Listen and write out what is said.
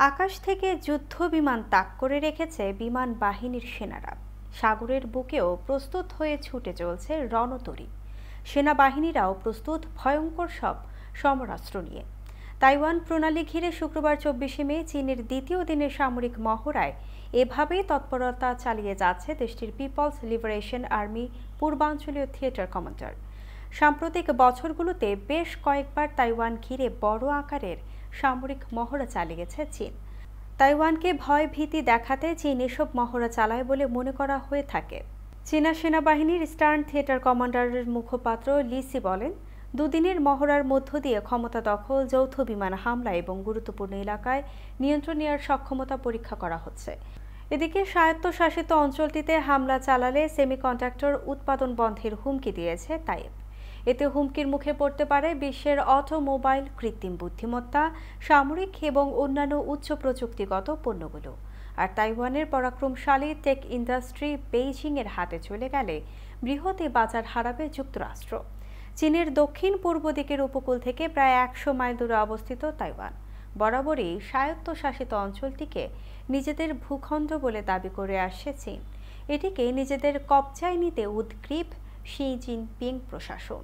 আকাশ থেকে যুদ্ধ বিমান তাক করে রেখেছে বিমান বাহিনীর সেনারা। সাগরের বুকেও প্রস্তুত হয়ে ছুটে চলছে রণতরী। সেনাবাহিনীরাও প্রস্তুত ভয়ঙ্কর সব সমরাস্ত্র নিয়ে। তাইওয়ান প্রণালী ঘিরে শুক্রবার 24শে মে চীনের দ্বিতীয় দিনের সামরিক মহড়ায় এভাবেই তৎপরতা চালিয়ে যাচ্ছে দেশটির পিপলস লিবারেশন আর্মি পূর্বাঞ্চলীয় থিয়েটার কমান্ডার। সাম্প্রতিক বছরগুলোতে বেশ কয়েকবার তাইওয়ান ঘিরে বড় আকারের সামরিক মহড়া চালিয়েছে চীন। তাইওয়ানকে ভয় ভীতি দেখাতে চীন এসব মহড়া চালায় বলে মনে করা হয়ে থাকে। চীনা সেনাবাহিনীর ইস্টার্ন থিয়েটার কমান্ডারের মুখপাত্র লিসি বলেন, দুদিনের মহড়ার মধ্য দিয়ে ক্ষমতা দখল, যৌথ বিমান হামলা এবং গুরুত্বপূর্ণ এলাকায় নিয়ন্ত্রণ নেওয়ার সক্ষমতা পরীক্ষা করা হচ্ছে। এদিকে স্বায়ত্তশাসিত অঞ্চলটিতে হামলা চালালে সেমিকন্ডাক্টর উৎপাদন বন্ধের হুমকি দিয়েছে তাইপ। এতে হুমকির মুখে পড়তে পারে বিশ্বের অটোমোবাইল, কৃত্রিম বুদ্ধিমত্তা, সামরিক এবং অন্যান্য উচ্চ প্রযুক্তিগত পণ্যগুলো। আর তাইওয়ানের পরাক্রমশালী টেক ইন্ডাস্ট্রি বেইজিংয়ের হাতে চলে গেলে বৃহৎ এ বাজার হারাবে যুক্তরাষ্ট্র। চীনের দক্ষিণ পূর্ব দিকের উপকূল থেকে প্রায় 100 মাইল দূরে অবস্থিত তাইওয়ান বরাবরই স্বায়ত্তশাসিত অঞ্চলটিকে নিজেদের ভূখণ্ড বলে দাবি করে আসছে চীন। এটিকে নিজেদের কবজায় নিতে উদগ্রীব শি জিনপিং প্রশাসন।